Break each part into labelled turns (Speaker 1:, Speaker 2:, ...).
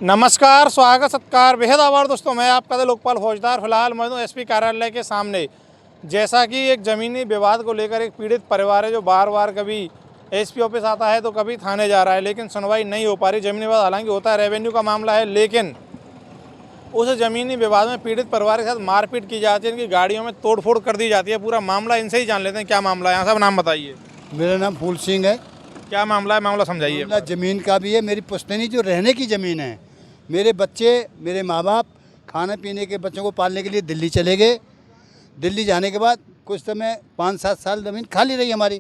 Speaker 1: नमस्कार, स्वागत सत्कार, बेहद आभार दोस्तों। मैं आपका था लोकपाल फौजदार। फिलहाल मैं हूं एसपी कार्यालय के सामने। जैसा कि एक ज़मीनी विवाद को लेकर एक पीड़ित परिवार है जो बार बार कभी एसपी ऑफिस आता है तो कभी थाने जा रहा है, लेकिन सुनवाई नहीं हो पा रही। ज़मीनी विवाद हालांकि होता है, रेवेन्यू का मामला है, लेकिन उस ज़मीनी विवाद में पीड़ित परिवार के साथ मारपीट की जाती है, इनकी गाड़ियों में तोड़फोड़ कर दी जाती है। पूरा मामला इनसे ही जान लेते हैं क्या मामला है। यहाँ साहब नाम बताइए।
Speaker 2: मेरा नाम फूल सिंह है।
Speaker 1: क्या मामला है, मामला समझाइए।
Speaker 2: मामला ज़मीन का भी है। मेरी पुश्तैनी जो रहने की ज़मीन है, मेरे बच्चे, मेरे माँ बाप खाने पीने के बच्चों को पालने के लिए दिल्ली चले गए। दिल्ली जाने के बाद कुछ समय 5-7 साल ज़मीन खाली रही हमारी,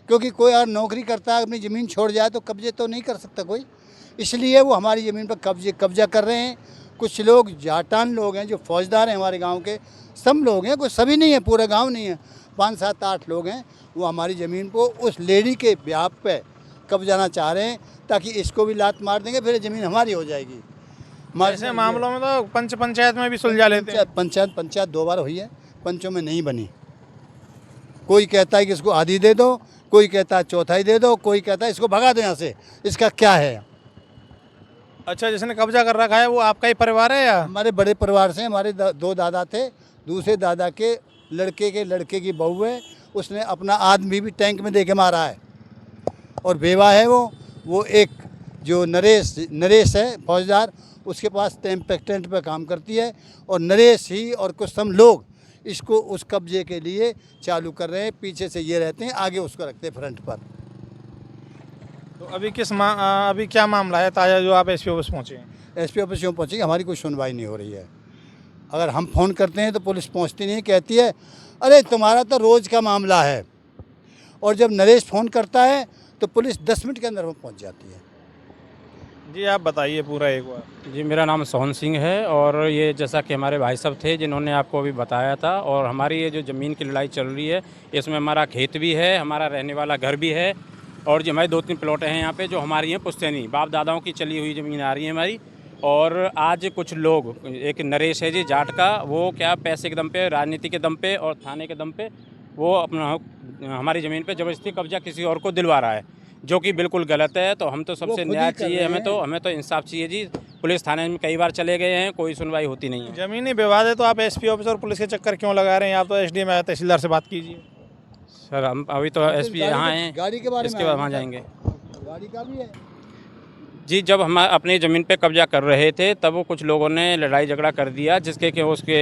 Speaker 2: क्योंकि कोई और नौकरी करता है, अपनी ज़मीन छोड़ जाए तो कब्जे तो नहीं कर सकता कोई, इसलिए वो हमारी ज़मीन पर कब्जा कर रहे हैं। कुछ लोग जाटान लोग हैं जो फौजदार हैं हमारे गांव के, सब लोग हैं, कोई सभी नहीं है, पूरा गांव नहीं है, 5-7-8 लोग हैं। वो हमारी ज़मीन को उस लेडी के ब्याह पे कब्जाना चाह रहे हैं, ताकि इसको भी लात मार देंगे, फिर ज़मीन हमारी हो जाएगी।
Speaker 1: ऐसे मामलों में तो पंचायत में भी सुलझा लेते हैं।
Speaker 2: पंचायत 2 बार हुई है, पंचों में नहीं बनी। कोई कहता है कि इसको आधी दे दो, कोई कहता है चौथाई दे दो, कोई कहता है इसको भगा दो यहाँ से। इसका क्या है?
Speaker 1: अच्छा, जिसने कब्जा कर रखा है वो आपका ही परिवार है या?
Speaker 2: हमारे बड़े परिवार से हमारे 2 दादा थे। दूसरे दादा के लड़के की बहू है, उसने अपना आदमी भी टैंक में दे के मारा है। और बेवा है वो एक जो नरेश है फौजदार, उसके पास टेंट पे काम करती है। और नरेश ही और कुछ सम लोग इसको उस कब्जे के लिए चालू कर रहे हैं। पीछे से ये रहते हैं, आगे उसको रखते हैं फ्रंट पर।
Speaker 1: तो अभी अभी क्या मामला है ताज़ा जो आप एसपी ऑफिस पहुँचे हैं?
Speaker 2: एसपी ऑफिस क्यों पहुँची? हमारी कोई सुनवाई नहीं हो रही है। अगर हम फ़ोन करते हैं तो पुलिस पहुँचती नहीं, कहती है अरे तुम्हारा तो रोज़ का मामला है। और जब नरेश फ़ोन करता है तो पुलिस 10 मिनट के अंदर वो पहुँच जाती है।
Speaker 1: जी आप बताइए पूरा एक बार।
Speaker 3: जी, मेरा नाम सोहन सिंह है और ये जैसा कि हमारे भाई साहब थे जिन्होंने आपको अभी बताया था, और हमारी ये जो ज़मीन की लड़ाई चल रही है, इसमें हमारा खेत भी है, हमारा रहने वाला घर भी है, और जो हमारी 2-3 प्लॉटें हैं यहाँ पे जो हमारी हैं पुश्तैनी बाप दादाओं की चली हुई ज़मीन आ रही है हमारी। और आज कुछ लोग, एक नरेश है जी जाट का, वो क्या पैसे के दम पे, राजनीति के दम पे और थाने के दम पे वो अपना हमारी ज़मीन पे ज़बरदस्ती कब्जा किसी और को दिलवा रहा है, जो कि बिल्कुल गलत है। तो हम तो सबसे न्याय चाहिए, हमें तो इंसाफ चाहिए जी। पुलिस थाने में कई बार चले गए हैं, कोई सुनवाई होती नहीं है।
Speaker 1: ज़मीनी विवाद है तो आप एसपी ऑफिस और पुलिस के चक्कर क्यों लगा रहे हैं? आप तो एसडीएम या तहसीलदार से बात कीजिए।
Speaker 3: सर हम अभी तो एसपी यहाँ हैं,
Speaker 2: गाड़ी के बारे में
Speaker 3: इसके बाद वहाँ जाएंगे।
Speaker 2: गाड़ी का भी है
Speaker 3: जी, जब हम अपनी ज़मीन पे कब्जा कर रहे थे तब वो कुछ लोगों ने लड़ाई झगड़ा कर दिया, जिसके कि उसके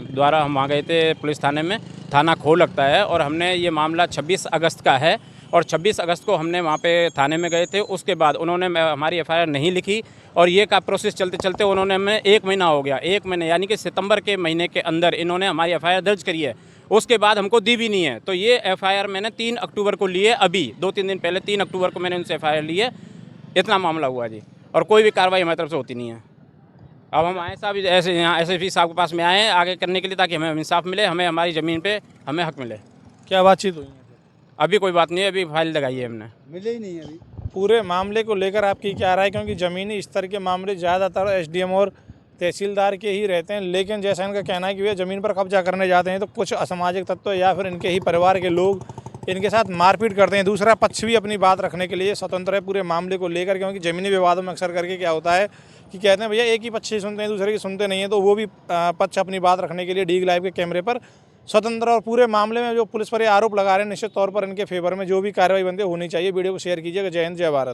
Speaker 3: द्वारा हम वहाँ गए थे पुलिस थाने में। थाना खो लगता है, और हमने ये मामला 26 अगस्त का है, और 26 अगस्त को हमने वहाँ पे थाने में गए थे। उसके बाद उन्होंने हमारी एफआईआर नहीं लिखी, और ये का प्रोसेस चलते चलते उन्होंने हमें 1 महीना हो गया, 1 महीने यानी कि सितंबर के महीने के अंदर इन्होंने हमारी एफआईआर दर्ज करी है। उसके बाद हमको दी भी नहीं है। तो ये एफआईआर मैंने 3 अक्टूबर को ली है, अभी 2-3 दिन पहले 3 अक्टूबर को मैंने उनसे एफआईआर ली है। इतना मामला हुआ जी, और कोई भी कार्रवाई हमारी तरफ से होती नहीं है। अब हम आए साहब ऐसे यहाँ एसएसपी साहब के पास में आए हैं आगे करने के लिए, ताकि हमें इंसाफ मिले, हमें हमारी ज़मीन पे हमें हक मिले।
Speaker 1: क्या बातचीत हुई है?
Speaker 3: अभी कोई बात नहीं है, अभी फाइल लगाई है हमने,
Speaker 2: मिले ही नहीं है अभी।
Speaker 1: पूरे मामले को लेकर आपकी क्या राय? क्योंकि ज़मीनी स्तर के मामले ज़्यादातर एसडीएम और तहसीलदार के ही रहते हैं, लेकिन जैसा इनका कहना है कि वे ज़मीन पर कब्जा करने जाते हैं तो कुछ असामाजिक तत्व या फिर इनके ही परिवार के लोग इनके साथ मारपीट करते हैं। दूसरा पक्ष भी अपनी बात रखने के लिए स्वतंत्र है पूरे मामले को लेकर, क्योंकि ज़मीनी विवादों में अक्सर करके क्या होता है कि कहते हैं भैया एक ही पक्ष ही सुनते हैं, दूसरे की सुनते नहीं है, तो वो भी पक्ष अपनी बात रखने के लिए डीग लाइव के कैमरे पर स्वतंत्र। और पूरे मामले में जो पुलिस पर ये आरोप लगा रहे हैं, निश्चित तौर पर इनके फेवर में जो भी कार्रवाई बनती है होनी चाहिए। वीडियो को शेयर कीजिएगा। जय हिंद, जय भारत।